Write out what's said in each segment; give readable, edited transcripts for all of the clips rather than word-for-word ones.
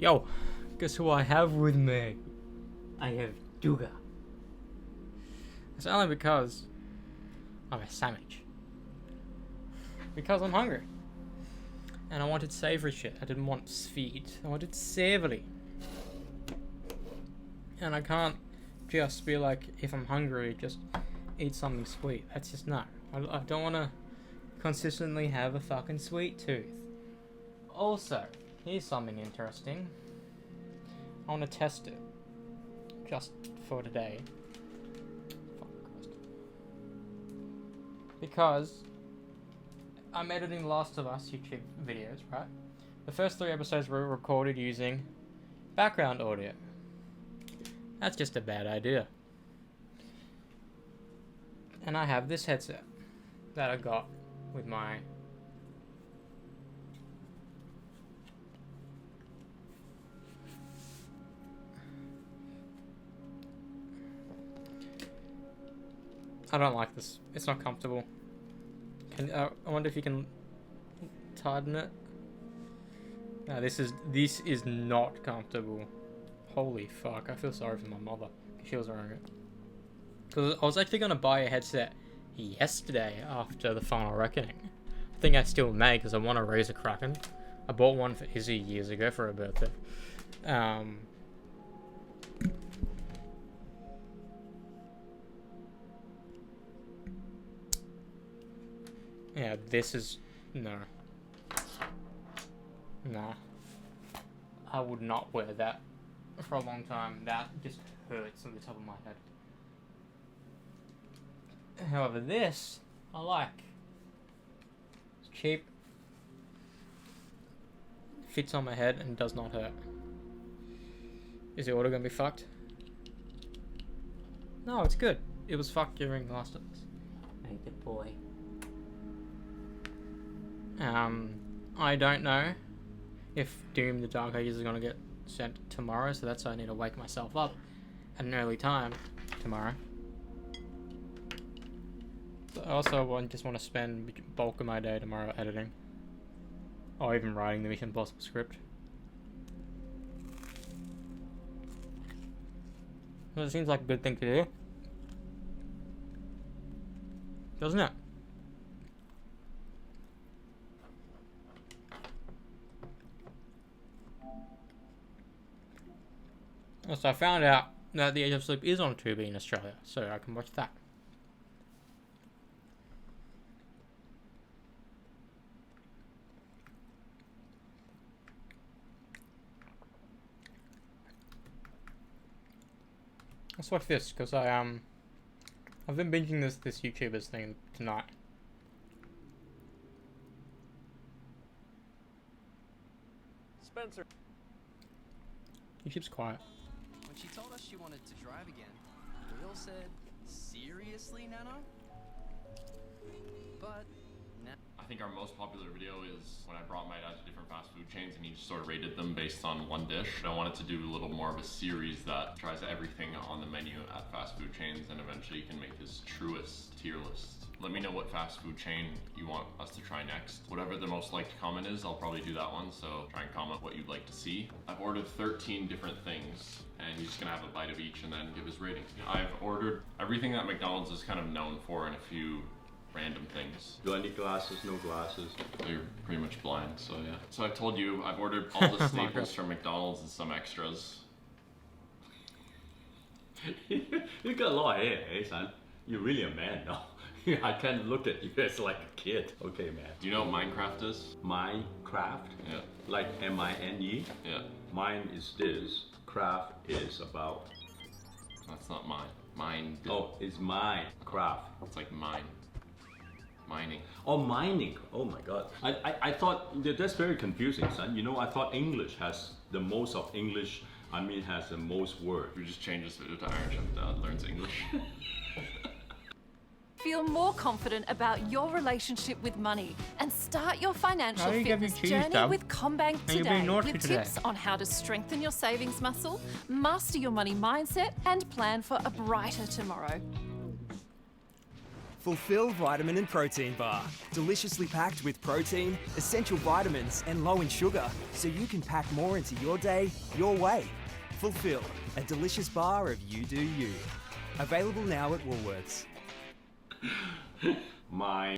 Yo, guess who I have with me? I have Duga. It's only because I'm a sandwich. Because I'm hungry. And I wanted savory shit. I didn't want sweet. I wanted savory. And I can't just be like, if I'm hungry, just eat something sweet. That's just no. I don't want to consistently have a fucking sweet tooth. Also, here's something interesting. I want to test it. Just for today. Fuck Christ. Because I'm editing Last of Us YouTube videos, right? The first 3 episodes were recorded using background audio. That's just a bad idea. And I have this headset that I got with my I don't like this. It's not comfortable. I wonder if you can tighten it. No, this is not comfortable. Holy fuck! I feel sorry for my mother. She was wearing it. Because I was actually gonna buy a headset yesterday after the Final Reckoning. I think I still may because I want to raise a Kraken. I bought one for Izzy years ago for her birthday. Yeah, this is... no. Nah. I would not wear that for a long time. That just hurts on the top of my head. However, this, I like. It's cheap. Fits on my head and does not hurt. Is the audio gonna be fucked? No, it's good. It was fucked during the last of us. Make the boy. I don't know if Doom the Dark Ages is gonna get sent tomorrow, so that's why I need to wake myself up at an early time tomorrow. Also, I just want to spend bulk of my day tomorrow editing. Or even writing the Mission Impossible script. Well, it seems like a good thing to do. Doesn't it? So I found out that The Age of Sleep is on Tubi in Australia, so I can watch that. Let's watch this, because I've been binging this YouTuber's thing tonight. Spencer. YouTube's quiet. When she told us she wanted to drive again, we all said, seriously, Nana? But now... I think our most popular video is when I brought my dad to different fast food chains and he just sort of rated them based on one dish. I wanted to do a little more of a series that tries everything on the menu at fast food chains and eventually you can make his truest tier list. Let me know what fast food chain you want us to try next. Whatever the most liked comment is, I'll probably do that one, so try and comment what you'd like to see. I've ordered 13 different things, and he's just gonna have a bite of each and then give his rating. I've ordered everything that McDonald's is kind of known for and a few random things. Do I need glasses? No glasses. You're pretty much blind, so yeah. So I told you, I've ordered all the staples from McDonald's and some extras. You got a lot of hair, eh, son? You're really a man now. I can't look at you as like a kid. Okay, man. Do you know what Minecraft is? Minecraft? Yeah. Like M-I-N-E? Yeah. Mine is this. Craft is about... That's not mine. Mine. Oh, it's mine. Craft. It's like mine. Mining. Oh, mining. Oh my god. I thought that's very confusing, son. You know, I thought English has the most of English. I mean, has the most word. We just change this video to Iron Chef Dad learns English. Feel more confident about your relationship with money and start your financial fitness journey with CommBank today with tips on how to strengthen your savings muscle, master your money mindset and plan for a brighter tomorrow. Fulfill Vitamin and Protein Bar. Deliciously packed with protein, essential vitamins, and low in sugar, so you can pack more into your day, your way. Fulfill, a delicious bar of you do you. Available now at Woolworths. My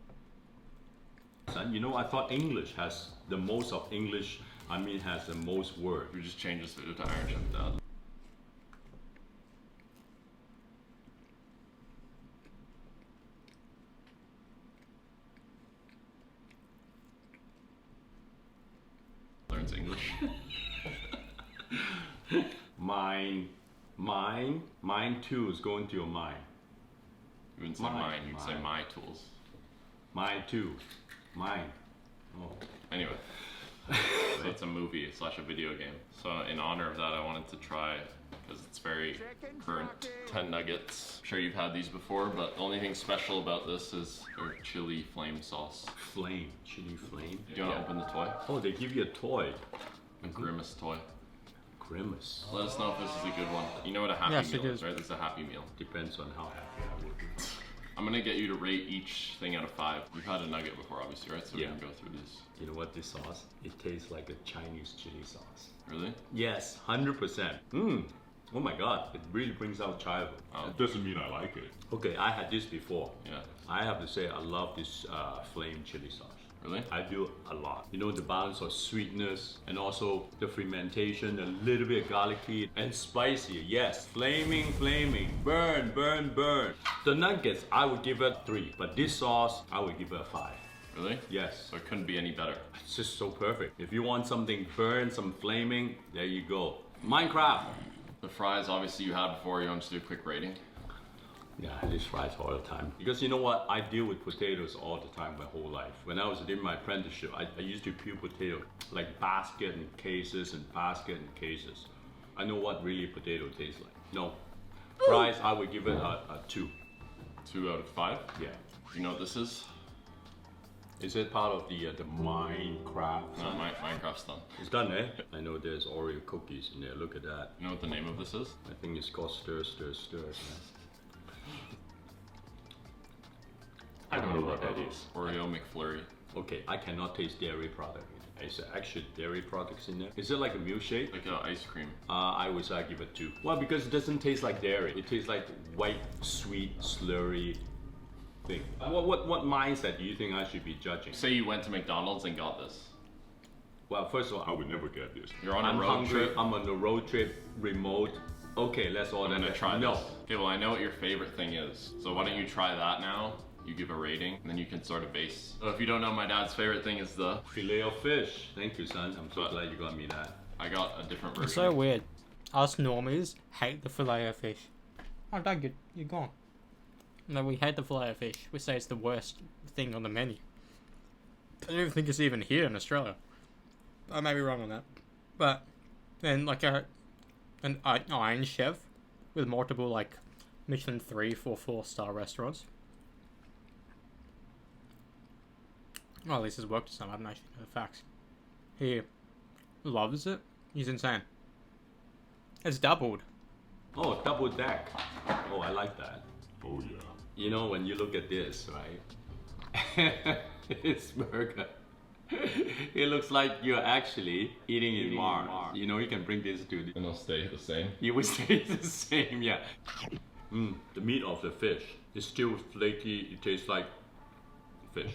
son, you know, I thought English has the most of English, has the most words. We just change this video to Iron Chef Dad. Learns English. Mine too is going to your mind. You wouldn't say mine, you'd say my tools. Mine too. Mine. Oh. Anyway, so it's a movie / a video game. So in honor of that, I wanted to try, because it's very current, 10 nuggets. I'm sure you've had these before, but the only thing special about this is their chili flame sauce. Flame, chili flame. Do you want to open the toy? Oh, they give you a toy. A Grimace toy. Grimace. Let us know if this is a good one. You know what a happy meal is, right? This is a happy meal. Depends on how happy I would be. I'm gonna get you to rate each thing out of 5. We've had a nugget before, obviously, right? So we can go through these. You know what this sauce? It tastes like a Chinese chili sauce. Really? Yes, 100%. Oh my god, it really brings out childhood. It doesn't mean I like it. Okay, I had this before. Yeah. I have to say I love this flame chili sauce. Really? I do a lot. You know, the balance of sweetness and also the fermentation, a little bit garlicky and spicy. Yes, flaming, burn, burn, burn. The nuggets, I would give it 3, but this sauce, I would give it a 5. Really? Yes. So it couldn't be any better. It's just so perfect. If you want something burn, some flaming, there you go. Minecraft. The fries, obviously you had before. You want to do a quick rating? Yeah, I just fries all the time. Because you know what? I deal with potatoes all the time my whole life. When I was in my apprenticeship, I used to peel potato, like basket and cases and basket and cases. I know what really potato tastes like. No. Fries, I would give it a 2. 2 out of 5? Yeah. You know what this is? Is it part of the Minecraft? No, Minecraft's done. It's done, eh? I know there's Oreo cookies in there. Look at that. You know what the name of this is? I think it's called Stir, Stir, Stir. I don't know what that is. Oreo McFlurry. Okay, I cannot taste dairy product. Is there actually dairy products in there? Is it like a milkshake? Like ice cream. I would say I give it 2. Well, because it doesn't taste like dairy. It tastes like white, sweet, slurry thing. What mindset do you think I should be judging? Say you went to McDonald's and got this. Well, first of all, I would never get this. You're on a I'm road hungry. trip. I'm on a road trip, remote. Okay, let's order. I'm gonna try No. this. Okay, well I know what your favorite thing is. So why don't you try that now? You give a rating, and then you can sort of base. So if you don't know, my dad's favorite thing is the Filet of fish. Thank you, son. I'm so glad you got me that. I got a different version. It's so weird. Us normies hate the filet of fish. Oh, Doug, you're gone. No, we hate the filet of fish. We say it's the worst thing on the menu. I don't even think it's even here in Australia. I may be wrong on that. But then, like, an Iron Chef with multiple, like, Michelin 3, 4, 4-star restaurants. Well, at least it's worked for some. I don't actually know the facts. He loves it. He's insane. It's doubled. Oh, double deck. Oh, I like that. Oh yeah. You know, when you look at this, right? This burger. It looks like you're actually eating in Mars. You know, you can bring this to... And it'll stay the same. It will stay the same, yeah. The meat of the fish is still flaky. It tastes like fish.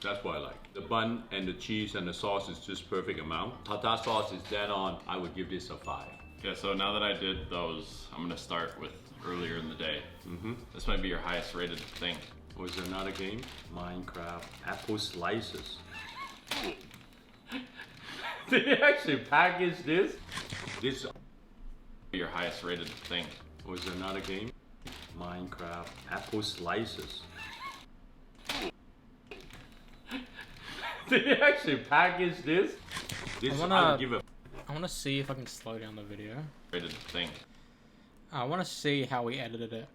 That's what I like. The bun and the cheese and the sauce is just perfect amount. Tartar sauce is dead on. I would give this a 5. Okay, so now that I did those, I'm gonna start with earlier in the day. This might be your highest rated thing. Oh, is there another game? Minecraft. Apple slices. Did they actually package this? This. Your highest rated thing. Oh, is there another game? Minecraft. Apple slices. Did they actually package this? This I would give a... I want to see if I can slow down the video. Rated thing. I want to see how we edited it.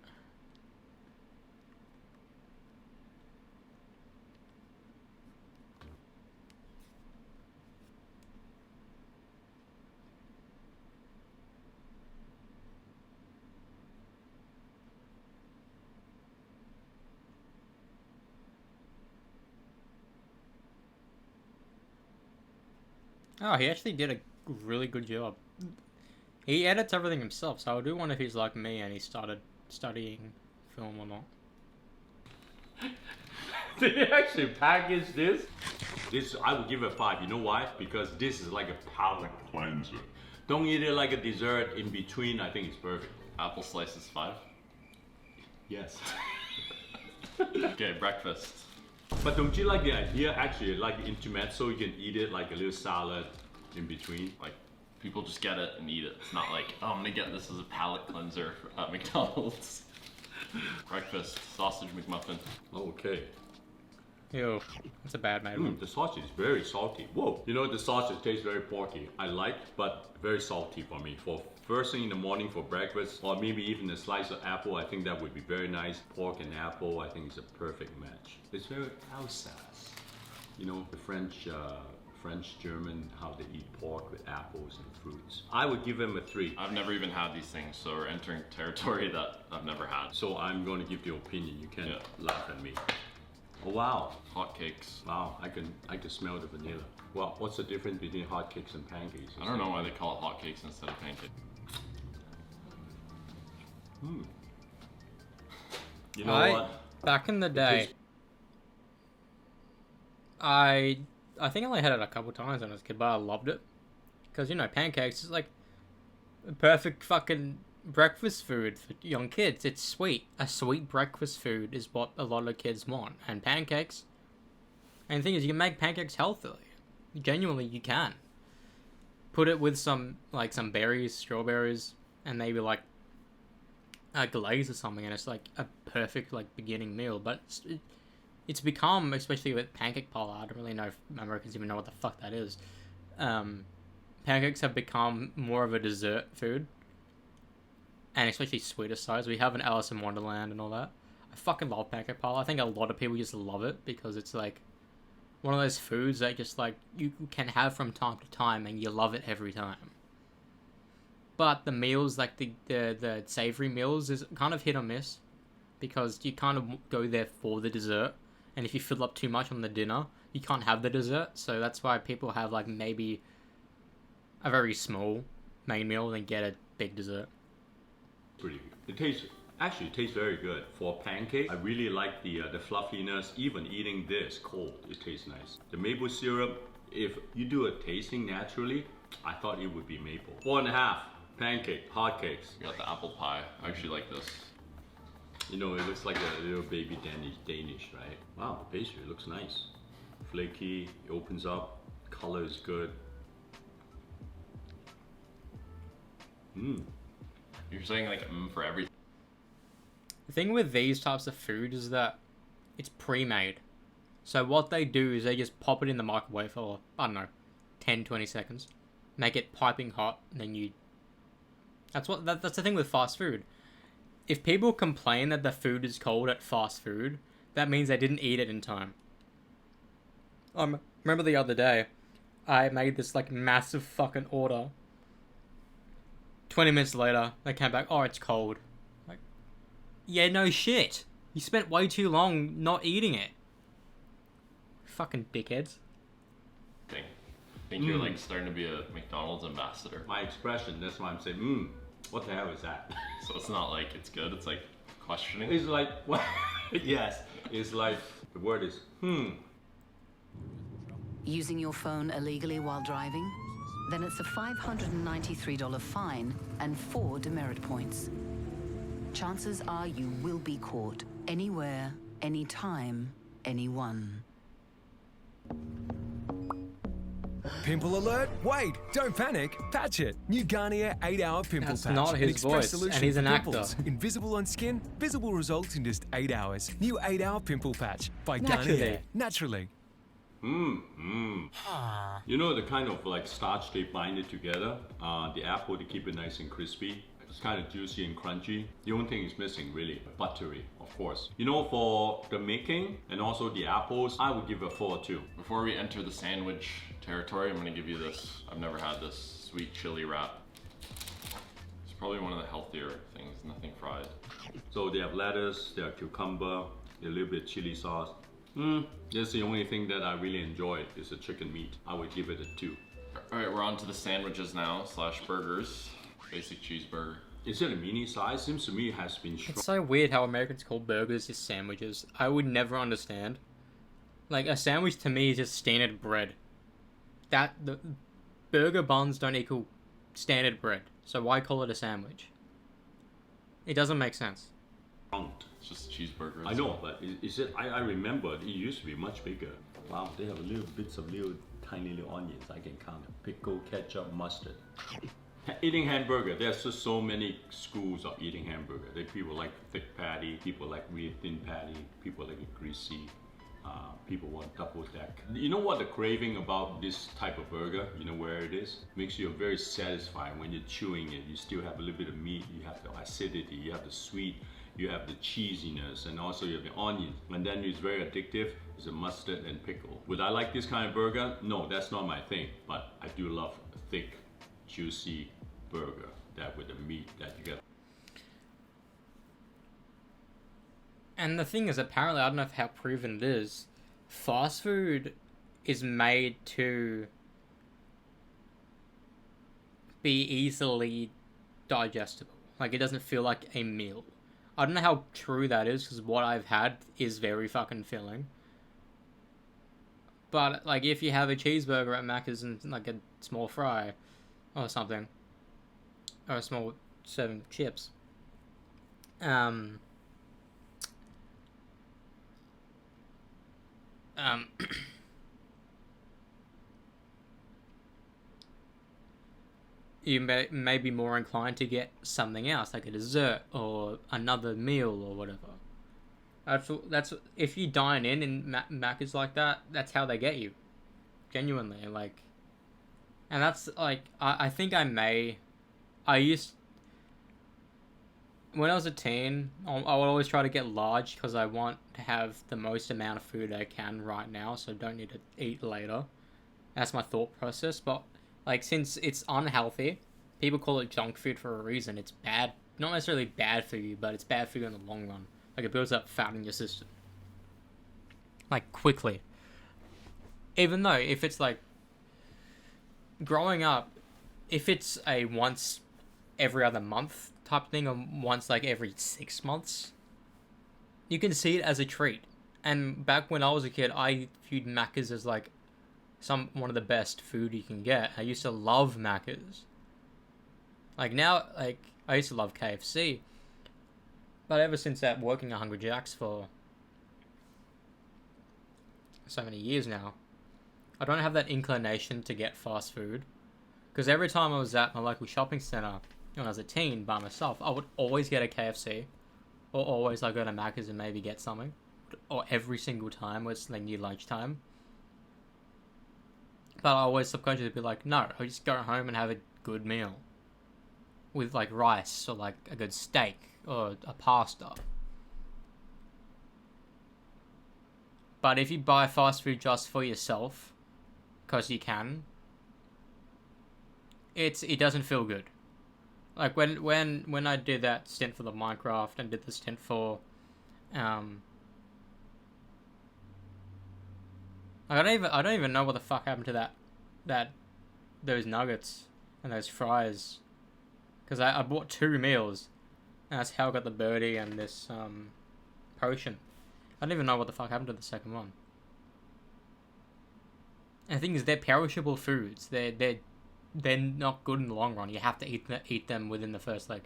Oh, he actually did a really good job. He edits everything himself, so I do wonder if he's like me and he started studying film or not. Did you actually package this? This, I would give it a 5. You know why? Because this is like a palate cleanser. Don't eat it like a dessert in between. I think it's perfect. Apple slices 5. Yes. Okay, breakfast. But don't you like the idea, actually, like the intermezzo, you can eat it like a little salad in between? Like, people just get it and eat it. It's not like, oh, I'm gonna get this as a palate cleanser at McDonald's. Breakfast, sausage McMuffin. Okay. Ew, that's a bad made. The sausage is very salty. Whoa. You know, the sausage tastes very porky. I like, but very salty for me. For first thing in the morning for breakfast, or maybe even a slice of apple, I think that would be very nice. Pork and apple, I think is a perfect match. It's very Alsace. You know, the French, German, how they eat pork with apples and fruits. I would give them a 3. I've never even had these things, so we're entering territory that I've never had. So I'm going to give the opinion. You can't laugh at me. Oh wow. Hotcakes. Wow, I can smell the vanilla. Well, what's the difference between hotcakes and pancakes? I don't know why they call it hotcakes instead of pancakes. You know what? Back in the day, I think I only had it a couple times when I was a kid, but I loved it. Because, you know, pancakes is like a perfect fucking breakfast food for young kids. It's sweet. A sweet breakfast food is what a lot of kids want. And pancakes. And the thing is, you can make pancakes healthily. Genuinely, you can. Put it with some berries, strawberries, and maybe like a glaze or something, and it's like a perfect like beginning meal. But it's become, especially with pancake parlor, I don't really know if Americans even know what the fuck that is. Pancakes have become more of a dessert food. And especially sweeter sides. We have an Alice in Wonderland and all that. I fucking love pancake parlor. I think a lot of people just love it because it's like one of those foods that just like you can have from time to time and you love it every time. But the meals, like the savory meals, is kind of hit or miss because you kind of go there for the dessert, and if you fill up too much on the dinner, you can't have the dessert. So that's why people have like maybe a very small main meal and get a big dessert. Pretty good. It tastes very good. For pancake, I really like the fluffiness. Even eating this cold, it tastes nice. The maple syrup, if you do a tasting naturally, I thought it would be maple. 4.5, pancake, hotcakes. You got the apple pie. I actually like this. You know, it looks like a little baby Danish, right? Wow, the pastry looks nice. Flaky, it opens up, color is good. You're saying like for everything. The thing with these types of food is that it's pre-made. So what they do is they just pop it in the microwave for, I don't know, 10-20 seconds. Make it piping hot, and then you... That's the thing with fast food. If people complain that the food is cold at fast food, that means they didn't eat it in time. Remember the other day, I made this like massive fucking order. 20 minutes later, they came back, oh, it's cold. Like, yeah, no shit. You spent way too long not eating it. Fucking dickheads. I think you're like starting to be a McDonald's ambassador. My expression, that's why I'm saying, what the hell is that? So it's not like it's good, it's like questioning. It's like, what? Yes, it's like, the word is, Using your phone illegally while driving? Then it's a $593 fine and 4 demerit points. Chances are you will be caught anywhere, anytime, anyone. Pimple alert? Wait, don't panic. Patch it. New Garnier 8-hour pimple patch. That's not his an express voice, solution and he's an for actor. pimples. Invisible on skin, visible results in just 8 hours. New 8-hour pimple patch by Naturally. Garnier. Naturally. You know the kind of like starch they bind it together? The apple to keep it nice and crispy. It's kind of juicy and crunchy. The only thing is missing really, buttery, of course. You know, for the making and also the apples, I would give a 4 too. Before we enter the sandwich territory, I'm gonna give you this. I've never had this sweet chili wrap. It's probably one of the healthier things, nothing fried. So they have lettuce, they have cucumber, a little bit chili sauce. That's the only thing that I really enjoy is the chicken meat. I would give it a 2. All right, we're on to the sandwiches now, / burgers. Basic cheeseburger. Is it a mini size? Seems to me it has been It's so weird how Americans call burgers just sandwiches. I would never understand. Like, a sandwich to me is just standard bread. The burger buns don't equal standard bread. So why call it a sandwich? It doesn't make sense. It's just cheeseburger. I know, but I remember it used to be much bigger. Wow, they have little bits of tiny little onions. I can count them. Pickle, ketchup, mustard. Eating hamburger, there's just so many schools of eating hamburger. People like thick patty, people like really thin patty, people like it greasy, people want double deck. You know what the craving about this type of burger, you know where it is? Makes you very satisfied when you're chewing it. You still have a little bit of meat, you have the acidity, you have the sweet, you have the cheesiness, and also you have the onion. And then it's very addictive, it's a mustard and pickle. Would I like this kind of burger? No, that's not my thing, but I do love a thick, juicy burger, that with the meat that you get. And the thing is, apparently, I don't know how proven it is, fast food is made to be easily digestible. Like, it doesn't feel like a meal. I don't know how true that is, because what I've had is very fucking filling. But, like, if you have a cheeseburger at Macca's and, like, a small fry or something, or a small serving of chips, you may be more inclined to get something else, like a dessert or another meal or whatever. That's if you dine in Macca's like that, that's how they get you, genuinely. Like, and that's like I think when I was a teen, I would always try to get large because I want to have the most amount of food I can right now, so I don't need to eat later. That's my thought process. But, like, since it's unhealthy, people call it junk food for a reason. It's bad, not necessarily bad for you, but it's bad for you in the long run. Like, it builds up fat in your system. Like, quickly. Even though, if it's, like, growing up, if it's a once every other month type thing, or once like every 6 months, you can see it as a treat. And back when I was a kid, I viewed Macca's as like one of the best food you can get. I used to love Macca's. Like now, like I used to love KFC, but ever since that, working at Hungry Jack's for so many years now, I don't have that inclination to get fast food. Because every time I was at my local shopping centre when I was a teen by myself, I would always get a KFC, or always like go to Macca's and maybe get something, or every single time when it's like near lunchtime. But I always subconsciously be like, no, I'll just go home and have a good meal with like rice or like a good steak or a pasta. But if you buy fast food just for yourself, because you can, it doesn't feel good. Like when I did that stint for the Minecraft and did the stint for I don't even know what the fuck happened to those nuggets and those fries, because I bought 2 meals, and that's how I got the birdie and this potion. I don't even know what the fuck happened to the second one. And the thing is, they're perishable foods. They're not good in the long run. You have to eat them within the first like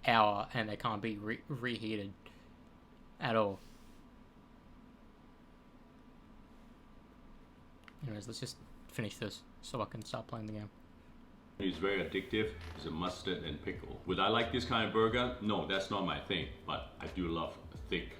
hour, and they can't be reheated at all. Anyways, let's just finish this so I can start playing the game. It's very addictive. It's a mustard and pickle. Would I like this kind of burger? No, that's not my thing. But I do love a thick,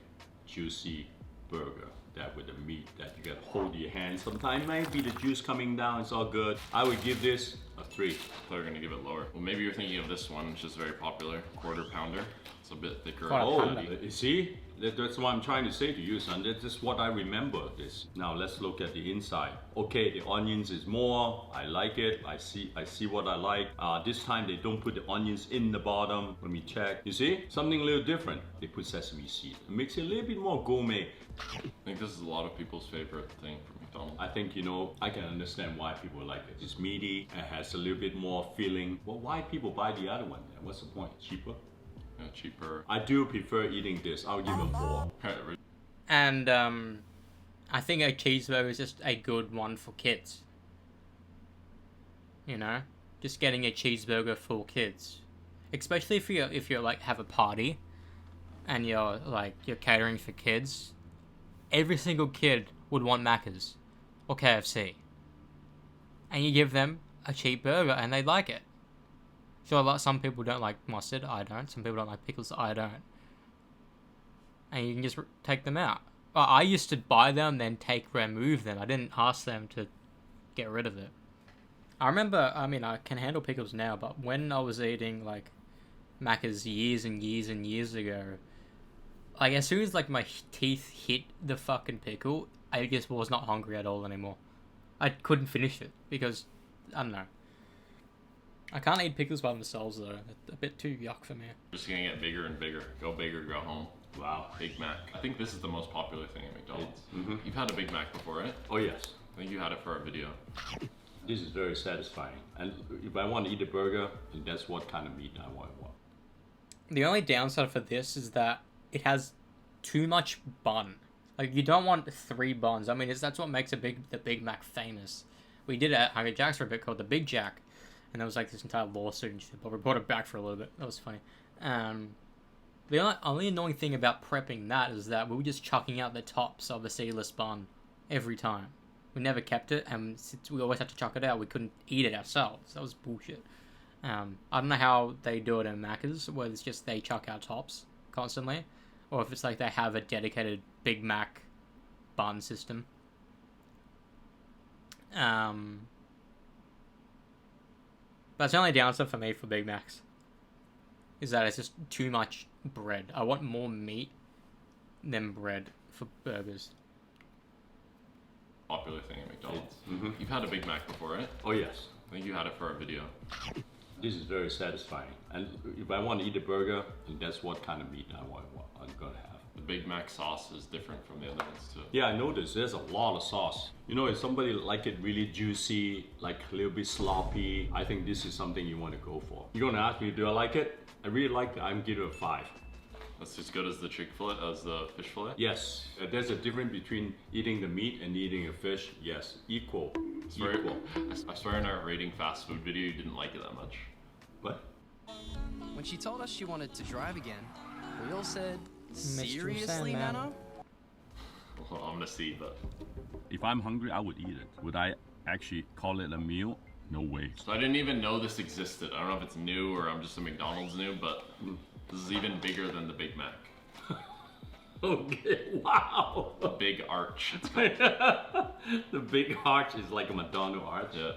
juicy burger. That with the meat that you gotta hold in your hand. Sometimes might be the juice coming down, it's all good. I would give this a 3. I thought you were gonna give it lower. Well, maybe you're thinking of this one, which is very popular, quarter pounder. It's a bit thicker. Oh, see? That's what I'm trying to say to you, son. That's just what I remember this. Now let's look at the inside. Okay, the onions is more. I like it. I see what I like. This time they don't put the onions in the bottom. Let me check. You see? Something a little different. They put sesame seed. It makes it a little bit more gourmet. I think this is a lot of people's favorite thing from McDonald's. I think, you know, I can understand why people like it. It's meaty and has a little bit more filling. Well, why people buy the other one then? What's the point? Cheaper? Yeah, cheaper. I do prefer eating this. I'll give it a 4. And I think a cheeseburger is just a good one for kids. You know? Just getting a cheeseburger for kids. Especially if you're like have a party and you're catering for kids. Every single kid would want Macca's or KFC. And you give them a cheap burger and they like it. Sure, some people don't like mustard, I don't. Some people don't like pickles, I don't. And you can just take them out. I used to buy them, then remove them. I didn't ask them to get rid of it. I remember, I mean, I can handle pickles now, but when I was eating, like, Macca's years and years and years ago, like, as soon as, like, my teeth hit the fucking pickle, I just was not hungry at all anymore. I couldn't finish it, because, I don't know. I can't eat pickles by themselves, though. It's a bit too yuck for me. Just gonna get bigger and bigger. Go big or go home. Wow. Big Mac. I think this is the most popular thing at McDonald's. You've had a Big Mac before, right? Oh, yes. I think you had it for a video. This is very satisfying. And if I want to eat a burger, then that's what kind of meat I want. The only downside for this is that it has too much bun. Like, you don't want 3 buns. I mean, that's what makes the Big Mac famous. We did it at Hungry Jack's for a bit called the Big Jack. And there was like this entire lawsuit and shit, but we brought it back for a little bit. That was funny. The only annoying thing about prepping that is that we were just chucking out the tops of the seedless bun every time. We never kept it, and since we always had to chuck it out, we couldn't eat it ourselves. That was bullshit. I don't know how they do it in Macca's, where it's just they chuck out tops constantly, or if it's like they have a dedicated Big Mac bun system. That's the only downside for me for Big Macs. Is that it's just too much bread. I want more meat than bread for burgers. Popular thing at McDonald's. You've had a Big Mac before, right? Oh, yes. I think you had it for a video. This is very satisfying. And if I want to eat a burger, then that's what kind of meat I'm gonna have. The Big Mac sauce is different from the other ones too. Yeah, I noticed there's a lot of sauce. You know, if somebody like it really juicy, like a little bit sloppy, I think this is something you want to go for. You're gonna ask me, do I like it? I really like it. I'm giving it a 5. That's as good as the chick fillet, as the fish fillet? Yes. There's a difference between eating the meat and eating a fish. Yes, equal. I swear in our rating fast food video you didn't like it that much. What? When she told us she wanted to drive again, we all said, seriously, Nano? Well, I'm gonna see, but... If I'm hungry, I would eat it. Would I actually call it a meal? No way. So I didn't even know this existed. I don't know if it's new or I'm just a McDonald's new, but this is even bigger than the Big Mac. Okay, wow. The Big Arch. The Big Arch is like a Madonna arch. Yeah.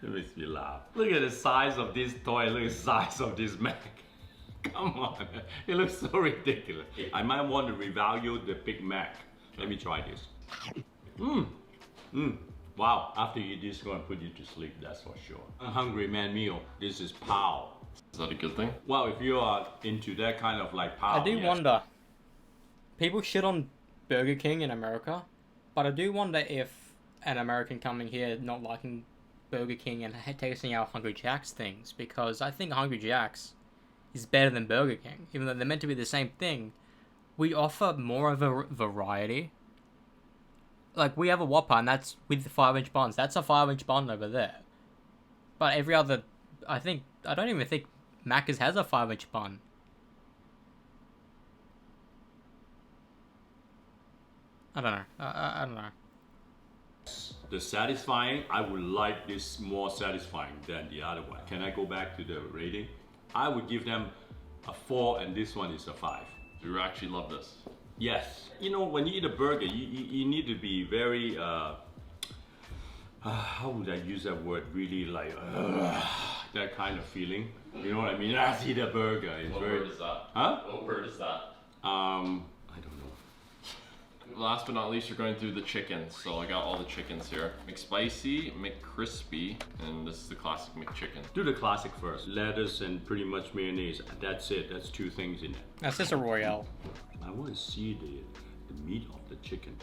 It makes me laugh. Look at the size of this toy, look at the size of this Mac. Come on, it looks so ridiculous. I might want to revalue the Big Mac. Let me try this. Wow, after you eat this, it's gonna put you to sleep, that's for sure. A hungry man meal, this is pow. Is that a good thing? Well, if you are into that kind of like pow, I do wonder. People shit on Burger King in America, but I do wonder if an American coming here not liking Burger King and tasting our Hungry Jack's things, because I think Hungry Jack's is better than Burger King, even though they're meant to be the same thing. We offer more of a variety. Like, we have a Whopper, and that's with the 5-inch buns. That's a 5-inch bun over there. But every other... I don't even think Macca's has a 5-inch bun. I don't know. I don't know. The satisfying, I would like this more satisfying than the other one. Can I go back to the rating? I would give them a 4, and this one is a 5. You actually love this? Yes. You know, when you eat a burger, you need to be very, how would I use that word? Really like, that kind of feeling. You know what I mean? I see the burger. It's What very... bird is that? Huh? What bird is that? I don't know. Last but not least, you're going through the chickens. So I got all the chickens here. McSpicy, McCrispy, and this is the classic McChicken. Do the classic first. Lettuce and pretty much mayonnaise. That's it. That's 2 things in it. That's just a Royale. I want to see the meat of the chicken.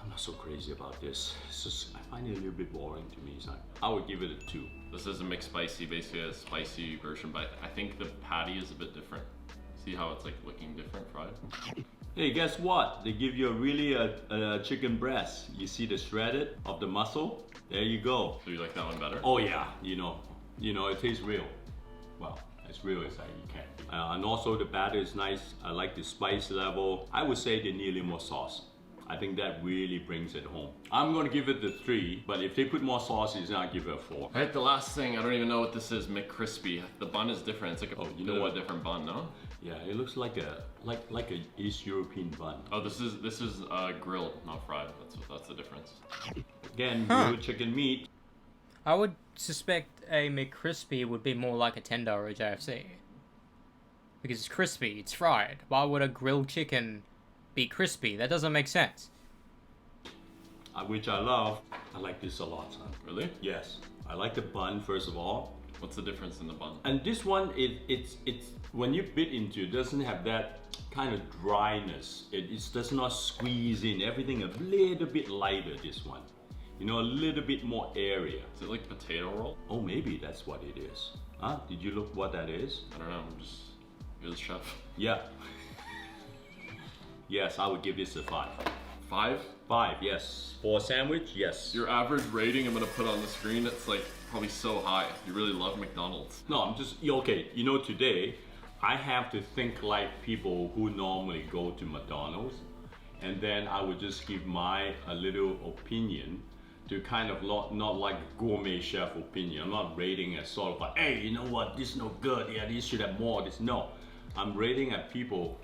I'm not so crazy about this. It's just, I find it a little bit boring to me. So I would give it a 2. This is a McSpicy, basically a spicy version, but I think the patty is a bit different. See how it's like looking different fried? Hey, guess what? They give you a chicken breast. You see the shredded of the muscle? There you go. So you like that one better? Oh yeah, you know, it tastes real. Well, as real as you can be. And also the batter is nice. I like the spice level. I would say they need a little more sauce. I think that really brings it home. I'm gonna give it the 3, but if they put more sauces, I'll give it a 4. All right, the last thing, I don't even know what this is, McCrispy. The bun is different. It's like a, you know what? a different bun, no? Yeah, it looks like a East European bun. Oh, this is grilled, not fried. That's the difference. Again, grilled chicken meat. I would suspect a McCrispy would be more like a tender or a JFC. Because it's crispy, it's fried. Why would a grilled chicken be crispy? That doesn't make sense. Which I love. I like this a lot, son. Really? Yes. I like the bun, first of all. What's the difference in the bun? And this one, it's when you bit into it, doesn't have that kind of dryness. It does not squeeze in. Everything a little bit lighter, this one. You know, a little bit more area. Is it like potato roll? Oh, maybe that's what it is. Huh? Did you look what that is? I don't know, you're the chef. Yeah. Yes, I would give this a 5. 5? 5, yes. For a sandwich, yes. Your average rating I'm gonna put on the screen, it's like probably so high. You really love McDonald's. No, I'm just, okay, you know, today, I have to think like people who normally go to McDonald's, and then I would just give a little opinion to kind of not like gourmet chef opinion. I'm not rating as sort of like, hey, you know what, this is no good, yeah, this should have more, this, no. I'm rating at people,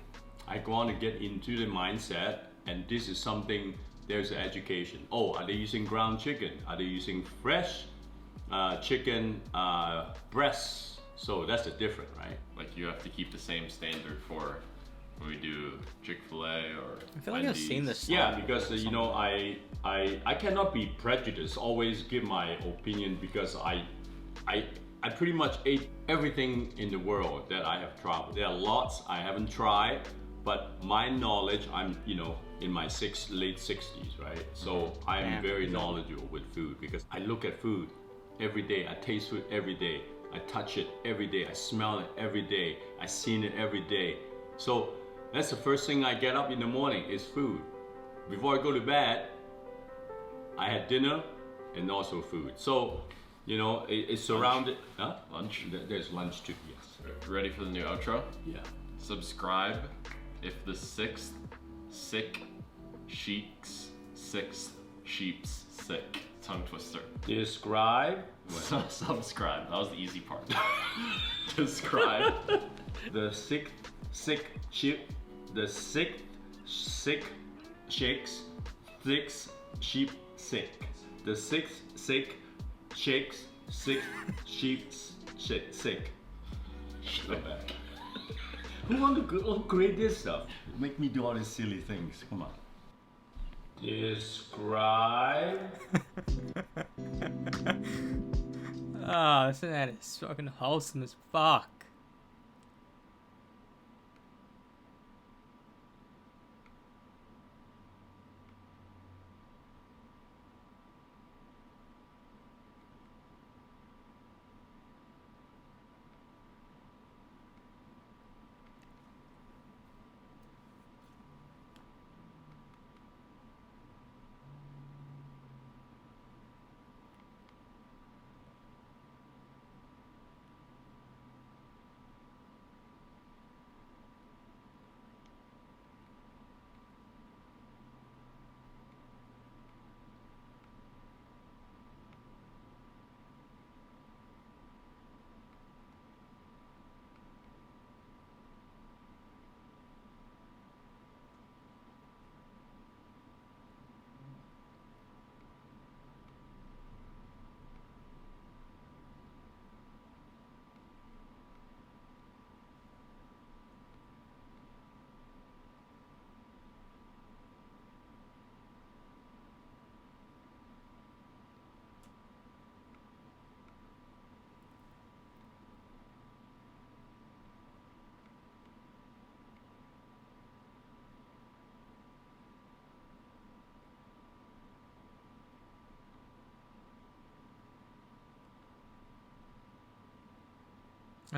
I want to get into the mindset, and this is something, there's an education. Oh, are they using ground chicken? Are they using fresh chicken breasts? So that's the difference, right? Like you have to keep the same standard for when we do Chick-fil-A or I feel like I've seen this. Yeah, because you know, I cannot be prejudiced, always give my opinion, because I pretty much ate everything in the world that I have traveled. There are lots I haven't tried, but my knowledge, I'm, you know, in my late 60s, right? So I am very knowledgeable with food, because I look at food every day, I taste food every day, I touch it every day, I smell it every day, I seen it every day. So that's the first thing I get up in the morning is food. Before I go to bed, I had dinner and also food. So, you know, it's surrounded. Huh? Lunch? There's lunch too, yes. Ready for the new outro? Yeah. Subscribe if the 6th sick sheep's 6th sheep's sick. Tongue twister. Describe. Subscribe. That was the easy part. Describe. The sick sheep. The sick shakes 6 sheep sick. The 6th sick shakes 6 sheep sick. Not bad. Who want to create this stuff? Make me do all these silly things. Come on. Describe. Ah, this internet is fucking wholesome as fuck.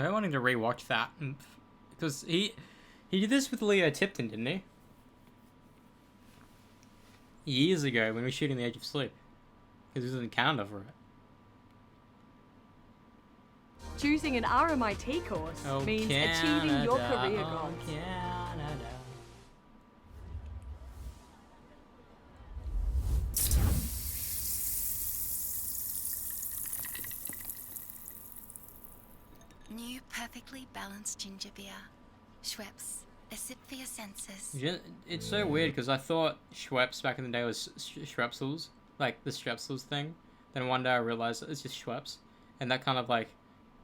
I wanted to rewatch that because he did this with Leo Tipton, didn't he? Years ago when we were shooting The Age of Sleep, because he was in Canada for it. Choosing an RMIT course means achieving your career goals. New perfectly balanced ginger beer. Schweppes, a sip for your senses. It's so weird because I thought Schweppes back in the day was Strepsils, like the Strepsils thing. Then one day I realized it's just Schweppes, and that kind of like,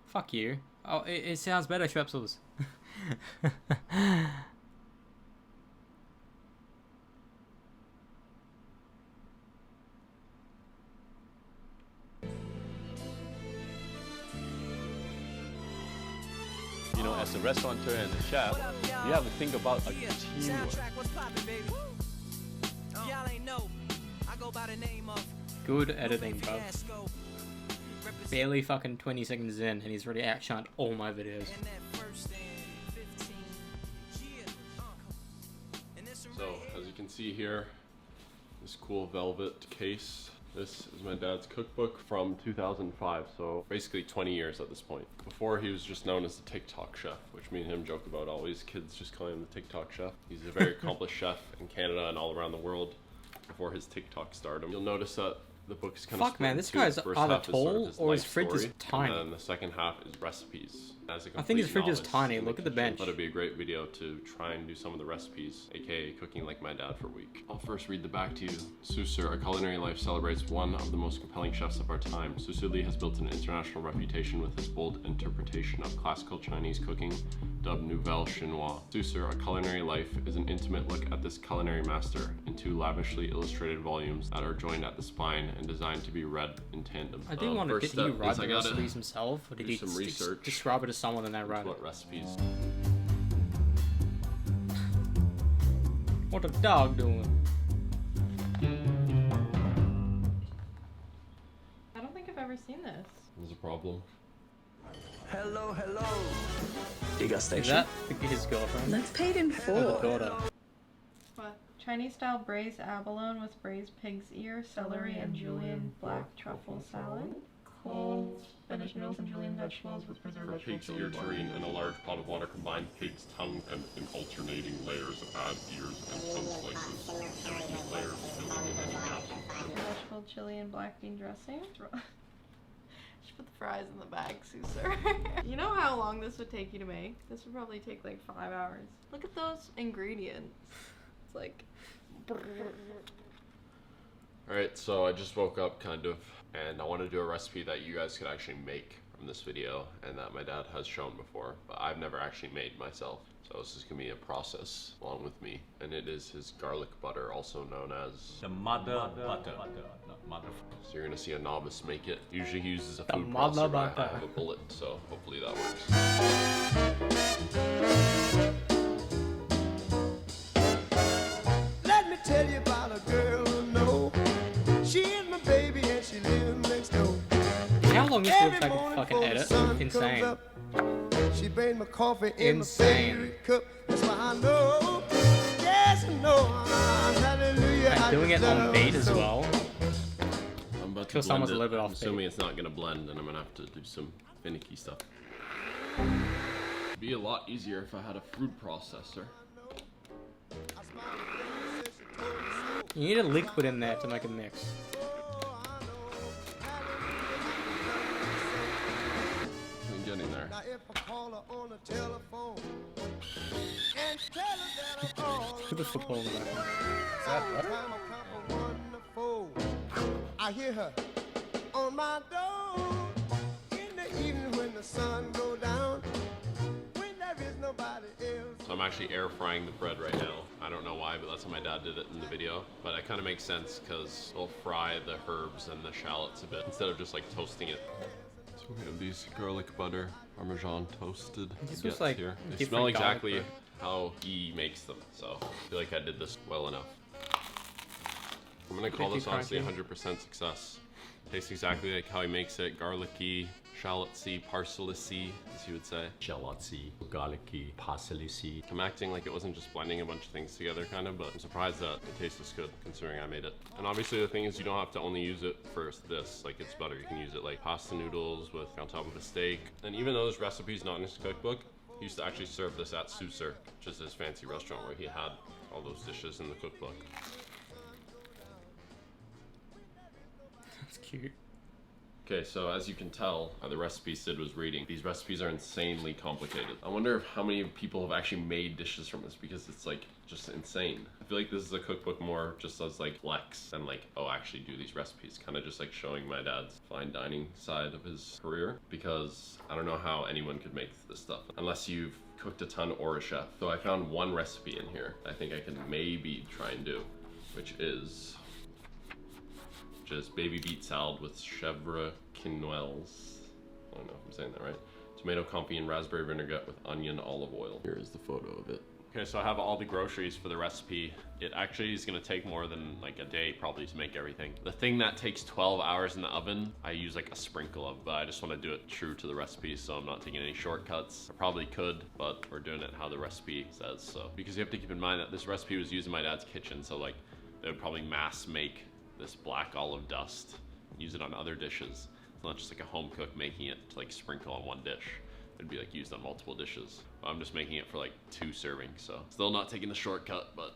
fuck you. Oh, it sounds better, Strepsils. You know, as a restaurateur and a chef, you have to think about a teamwork. Good editing, bro. Barely fucking 20 seconds in, and he's already outshined all my videos. So, as you can see here, this cool velvet case. This is my dad's cookbook from 2005, so basically 20 years at this point. Before, he was just known as the TikTok chef, which me and him joke about always. Kids just call him the TikTok chef. He's a very accomplished chef in Canada and all around the world before his TikTok stardom. You'll notice that the book is kind of fuck, man, this guy's either tall or his fridge is tiny. And then the second half is recipes. I think his fridge is tiny. Look at the bench. I thought it'd be a great video to try and do some of the recipes, aka cooking like my dad for a week. I'll first read the back to you. Susur, a culinary life, celebrates one of the most compelling chefs of our time. Susur Lee has built an international reputation with his bold interpretation of classical Chinese cooking, dubbed Nouvelle Chinois. Susur, a culinary life, is an intimate look at this culinary master in 2 lavishly illustrated volumes that are joined at the spine and designed to be read in tandem. I do wonder, did he write the recipes himself, or did he describe it to someone and they wrote it? What recipes? What a dog doing? I don't think I've ever seen this. There's a problem. Hello, hello. Is that his girlfriend? That's paid in full. Daughter. What? Chinese style braised abalone with braised pig's ear, celery, and julienne black truffle salad. Cold spinach noodles and julienne vegetables with preserved For pig's ear tureen in a large pot of water, combine pig's tongue and in alternating layers, add ears and some slices. Use these layers filling in any gaps. Vegetable chili and black bean dressing. Should put the fries in the bag, Susur. You know how long this would take you to make? This would probably take like 5 hours. Look at those ingredients. It's like... Alright, so I just woke up kind of, and I want to do a recipe that you guys could actually make from this video and that my dad has shown before, but I've never actually made myself. So this is going to be a process along with me, and it is his garlic butter, also known as The mother butter. So you're going to see a novice make it. Usually he uses a food processor, but I have a bullet, so hopefully that works. Let me tell you about a girl who knows she is my baby and she lives next door. How long this looks like a fucking edit? Insane. She made my coffee in my favorite cup. That's why I know. Yes, I know. Hallelujah. And doing it on beat as well. I'm about to blend it. A little bit off I'm assuming it's not going to blend, and I'm going to have to do some finicky stuff. It'd be a lot easier if I had a food processor. You need a liquid in there to make a mix. I'm getting there. Put the football in the background. I hear her on my door in the evening when the sun goes down, when there is nobody else. So I'm actually air frying the bread right now. I don't know why, but that's how my dad did it in the video. But it kind of makes sense because it'll fry the herbs and the shallots a bit instead of just like toasting it. So we have these garlic butter Parmesan toasted This like here. They smell exactly how he makes them, so I feel like I did this well enough. I'm gonna call this honestly 100% success. Tastes exactly like how he makes it, garlicky, shallot-y, parsley-y, as you would say. Shallot-y, garlicky, parsley-y. I'm acting like it wasn't just blending a bunch of things together kind of, but I'm surprised that it tastes this good considering I made it. And obviously the thing is you don't have to only use it for this, like it's butter. You can use it like pasta noodles with on top of a steak. And even though this recipe's not in his cookbook, he used to actually serve this at Susur, which is his fancy restaurant where he had all those dishes in the cookbook. That's cute. Okay, so as you can tell, the recipe Sid was reading, these recipes are insanely complicated. I wonder how many people have actually made dishes from this because it's like just insane. I feel like this is a cookbook more just as like flex than like, oh, actually do these recipes. Kind of just like showing my dad's fine dining side of his career, because I don't know how anyone could make this stuff unless you've cooked a ton or a chef. So I found one recipe in here I think I can maybe try and do, which is just baby beet salad with chèvre quinoelles. I don't know if I'm saying that right. Tomato confit and raspberry vinaigrette with onion olive oil. Here is the photo of it. Okay, so I have all the groceries for the recipe. It actually is gonna take more than like a day probably to make everything. The thing that takes 12 hours in the oven, I use like a sprinkle of, but I just wanna do it true to the recipe, so I'm not taking any shortcuts. I probably could, but we're doing it how the recipe says, so. Because you have to keep in mind that this recipe was used in my dad's kitchen, so like they would probably mass make this black olive dust, use it on other dishes. It's not just like a home cook making it to like sprinkle on one dish. It'd be like used on multiple dishes. I'm just making it for like 2 servings, so still not taking the shortcut, but.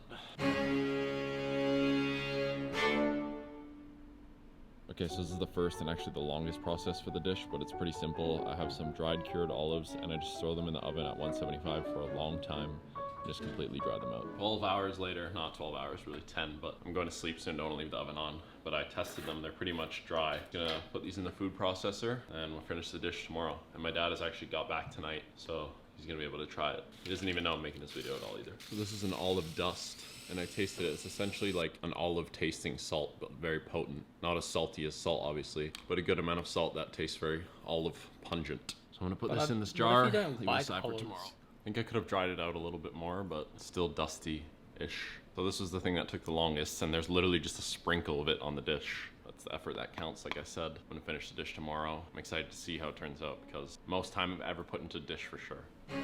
Okay, so this is the first and actually the longest process for the dish, but it's pretty simple. I have some dried cured olives and I just throw them in the oven at 175 for a long time. Just completely dry them out. 12 hours later, not 12 hours, really 10, but I'm going to sleep soon, don't leave the oven on. But I tested them, they're pretty much dry. Gonna put these in the food processor and we'll finish the dish tomorrow. And my dad has actually got back tonight, so he's gonna be able to try it. He doesn't even know I'm making this video at all either. So this is an olive dust, and I tasted it. It's essentially like an olive tasting salt, but very potent. Not as salty as salt, obviously, but a good amount of salt that tastes very olive pungent. So I'm gonna put this in this jar, leave it aside for tomorrow. I think I could have dried it out a little bit more, but it's still dusty-ish. So this was the thing that took the longest, and there's literally just a sprinkle of it on the dish. That's the effort that counts, like I said. I'm gonna finish the dish tomorrow. I'm excited to see how it turns out, because most time I've ever put into a dish for sure. So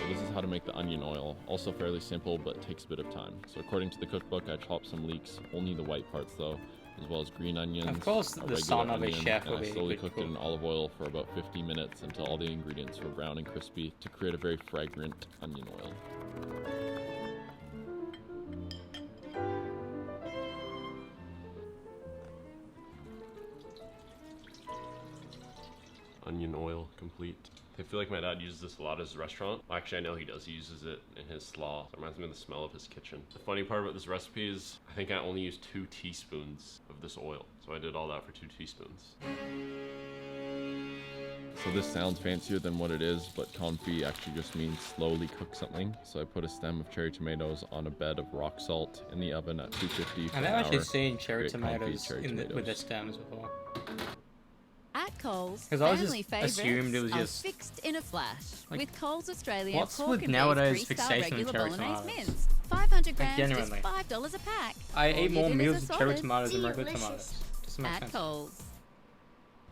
this is how to make the onion oil. Also fairly simple, but takes a bit of time. So according to the cookbook, I chopped some leeks, only the white parts though, as well as green onions. Of course, the son of a chef will be I slowly cooked it in olive oil for about 50 minutes until all the ingredients were brown and crispy to create a very fragrant onion oil. Onion oil complete. I feel like my dad uses this a lot at his restaurant. Well, actually, I know he does. He uses it in his slaw. It reminds me of the smell of his kitchen. The funny part about this recipe is I think I only used 2 teaspoons of this oil. So I did all that for 2 teaspoons. So this sounds fancier than what it is, but confit actually just means slowly cook something. So I put a stem of cherry tomatoes on a bed of rock salt in the oven at 250 for I've an hour. actually seen cherry tomatoes with the stems before. At Coles, I was family just assumed it was are just fixed in a flash. like, With Coles Australia, what's pork with and nowadays beef freestyle fixation regular with cherry bolognese tomatoes? mince. 500 grams, just genuinely. $5 a pack. I All ate you more did is meals a with cherry solid tomatoes than regular delicious. tomatoes. Doesn't make At sense. Coles.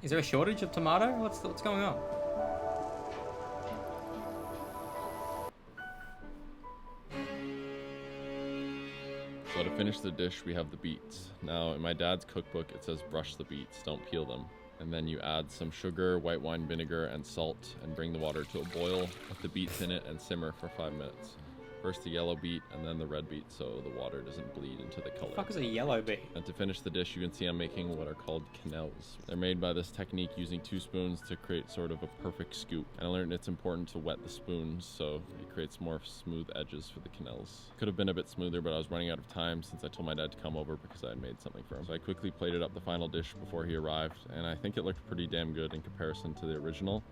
Is there a shortage of tomato? What's going on? So to finish the dish, we have the beets. Now, in my dad's cookbook, it says brush the beets, don't peel them. And then you add some sugar, white wine vinegar, and salt, and bring the water to a boil, put the beets in it, and simmer for 5 minutes. First the yellow beet, and then the red beet, so the water doesn't bleed into the color. What the fuck is a yellow beet? And to finish the dish, you can see I'm making what are called quenelles. They're made by this technique using 2 spoons to create sort of a perfect scoop. And I learned it's important to wet the spoons, so it creates more smooth edges for the quenelles. Could have been a bit smoother, but I was running out of time since I told my dad to come over because I had made something for him. So I quickly plated up the final dish before he arrived, and I think it looked pretty damn good in comparison to the original.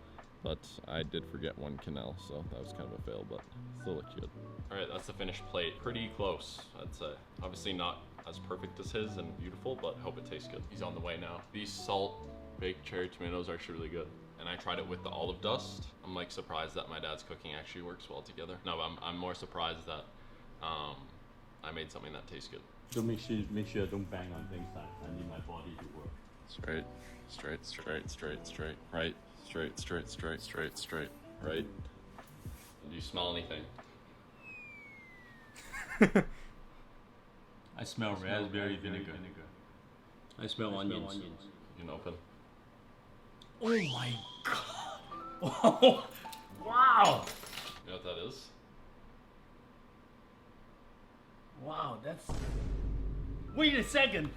But I did forget 1 quenelle, so that was kind of a fail, but still looked good. All right, that's the finished plate. Pretty close, I'd say. Obviously not as perfect as his and beautiful, but I hope it tastes good. He's on the way now. These salt baked cherry tomatoes are actually really good. And I tried it with the olive dust. I'm like surprised that my dad's cooking actually works well together. No, I'm more surprised that I made something that tastes good. Don't make sure don't bang on things that I need my body to work. Straight, straight, straight, straight, straight, right, straight, straight, straight, straight, straight, right. Do you smell anything? I smell raspberry vinegar. I smell onions. You can open. Oh my god! Oh, wow! You know what that is? Wow, that's... Wait a second!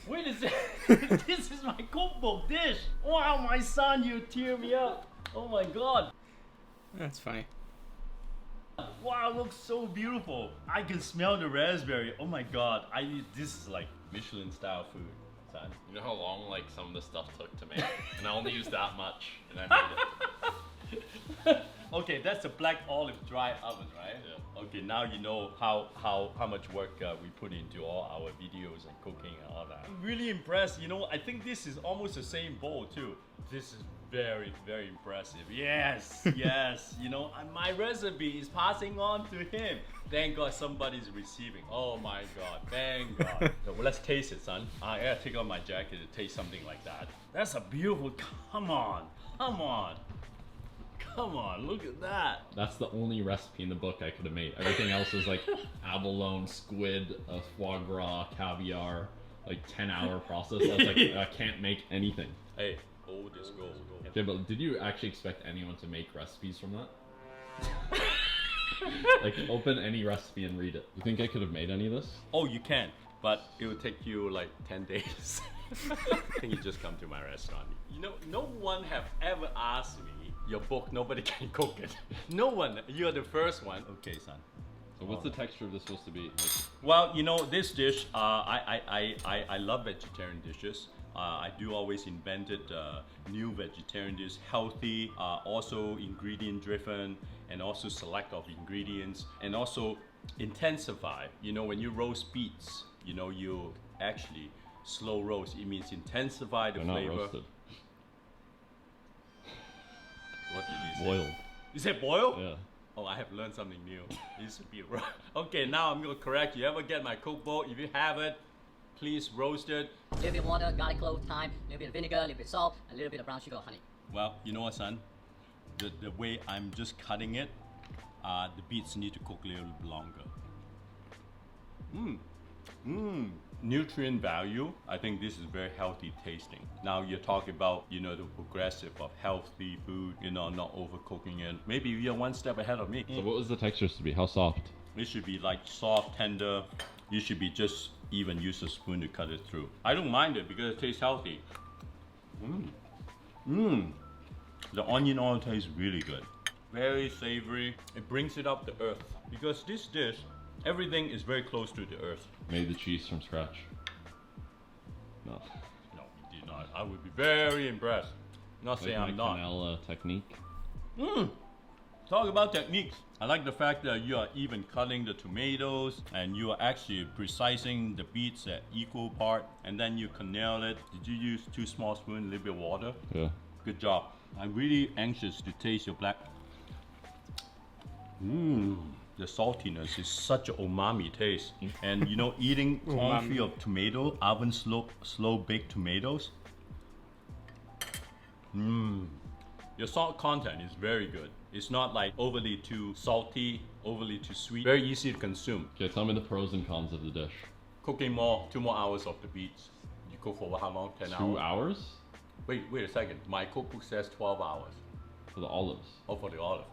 Wait a second! This is my cookbook dish! Wow, my son, you tear me up! Oh my god! That's funny. Wow, it looks so beautiful! I can smell the raspberry. Oh my god, this is like Michelin style food, son. You know how long like some of this stuff took to make? And I only used that much, and I made it. Okay, that's the black olive dry oven, right? Yeah. Okay, now you know how much work we put into all our videos and cooking and all that. I'm really impressed. You know, I think this is almost the same bowl too. This is very, very impressive. Yes, yes. You know, my recipe is passing on to him. Thank God somebody's receiving. Oh my God, thank God. So, well, let's taste it, son. I gotta take off my jacket to taste something like that. That's a beautiful, come on, come on. Come on, look at that. That's the only recipe in the book I could have made. Everything else is like abalone, squid, foie gras, caviar, like 10-hour process. I was like, I can't make anything. Hey, old is gold. Okay, but did you actually expect anyone to make recipes from that? Like, open any recipe and read it. You think I could have made any of this? Oh, you can, but it would take you like 10 days. Can you just come to my restaurant? You know, no one have ever asked me, your book, nobody can cook it. No one, you're the first one. Okay, son. So what's the texture of this supposed to be? Like, well, you know, this dish, I love vegetarian dishes. I do always invented new vegetarian dishes, healthy, also ingredient driven, and also select of ingredients, and also intensify. You know, when you roast beets, you know, you actually slow roast. It means intensify the flavor. Not roasted. What did you say? Boiled. You said boil? Yeah. Oh, I have learned something new. It used to be raw. Okay, now I'm gonna correct you. Ever get my cookbook? If you have it, please roast it. A little bit of water, garlic clove, thyme, a little bit of vinegar, a little bit of salt, a little bit of brown sugar or honey. Well, you know what, son? The way I'm just cutting it, the beets need to cook a little bit longer. Nutrient value, I think this is very healthy tasting. Now you're talking about, you know, the progressive of healthy food, you know, not overcooking it. Maybe you're one step ahead of me. So what was the texture supposed to be? How soft? It should be like soft, tender. You should be just even use a spoon to cut it through. I don't mind it because it tastes healthy. The onion oil tastes really good. Very savory. It brings it up the earth. Because this dish, everything is very close to the earth. Made the cheese from scratch? No. No, we did not. I would be very impressed. Not saying I'm not. Canal technique. Talk about techniques. I like the fact that you are even cutting the tomatoes and you are actually precising the beets at equal part, and then you cannel it. Did you use 2 small spoons, a little bit of water? Yeah. Good job. I'm really anxious to taste your black. The saltiness is such an umami taste. And you know, eating confit of tomato, oven slow baked tomatoes. Your salt content is very good. It's not like overly too salty, overly too sweet. Very easy to consume. Okay, tell me the pros and cons of the dish. Cooking more, 2 more hours of the beets. You cook for how long? 10 hours? 2 hours? Wait a second. My cookbook says 12 hours. For the olives. Oh, for the olive.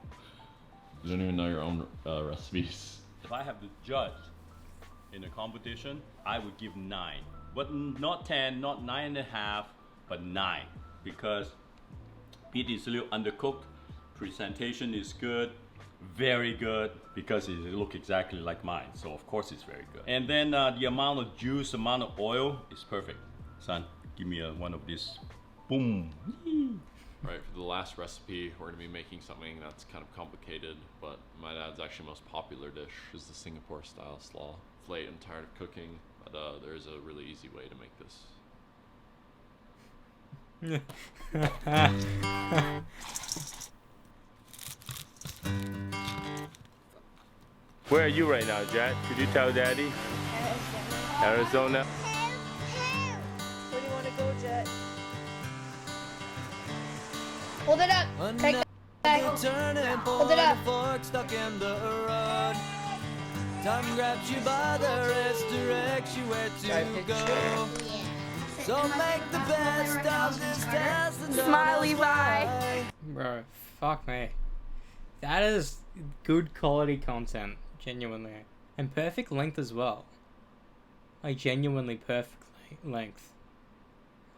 You don't even know your own recipes. If I have to judge in a competition, I would give 9. But not 10, not 9.5, but 9. Because beet is a little undercooked. Presentation is good. Very good. Because it looks exactly like mine. So of course it's very good. And then the amount of juice, amount of oil is perfect. Son, give me one of these. Boom. Right, for the last recipe, we're gonna be making something that's kind of complicated, but my dad's actually most popular dish is the Singapore style slaw. Late, I'm tired of cooking, but there's a really easy way to make this. Where are you right now, Jack? Could you tell Daddy? Arizona. Where do you want to go, Jet. Hold it up. Take it back. Hold it up. Fork stuck in the road. Time grabs you by the wrist, directs you where to go. So make the best of this test and Smiley bye. Bro, fuck me. That is good quality content, genuinely. And perfect length as well. Like, genuinely perfect length.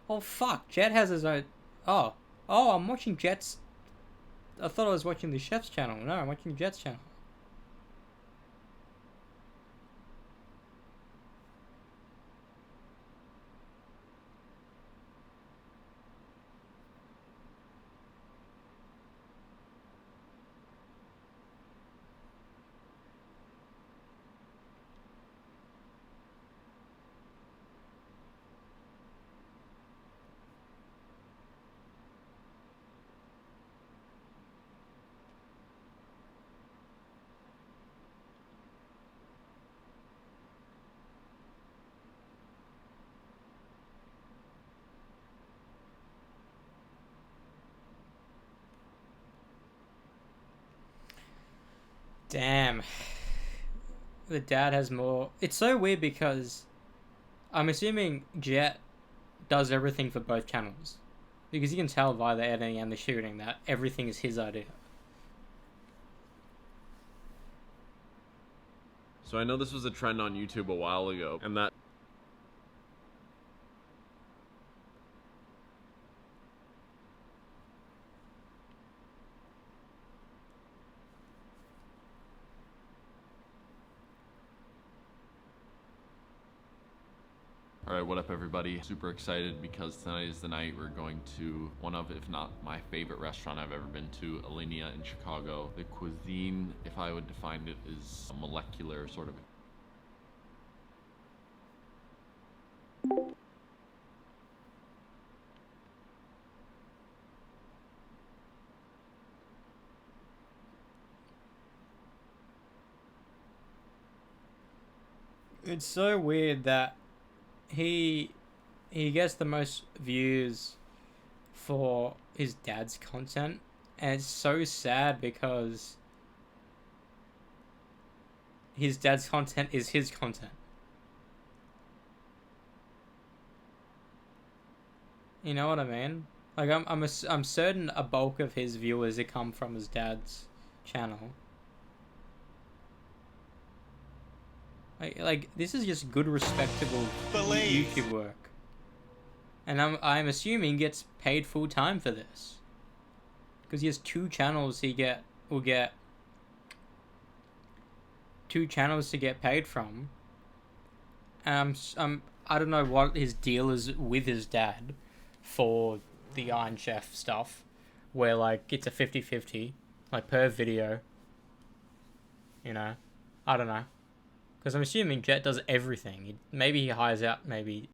Oh, fuck. Jet has his own... Oh, I'm watching Jet's... I thought I was watching the chef's channel. No, I'm watching Jet's channel. Damn. The dad has more... It's so weird because I'm assuming Jet does everything for both channels. Because you can tell by the editing and the shooting that everything is his idea. So I know this was a trend on YouTube a while ago, and that... Alright, what up everybody? Super excited because tonight is the night we're going to one of, if not my favorite restaurant I've ever been to, Alinea in Chicago. The cuisine, if I would define it, is a molecular sort of... It's so weird that he gets the most views for his dad's content, and it's so sad because his dad's content is his content. You know what I mean? Like I'm certain a bulk of his viewers come from his dad's channel. Like this is just good, respectable YouTube work, and I'm assuming he gets paid full time for this, because he has two channels. Will get two channels to get paid from. And I don't know what his deal is with his dad for the Iron Chef stuff, where like it's a 50-50, like per video. You know, I don't know. Because I'm assuming Jet does everything. Maybe he hires out maybe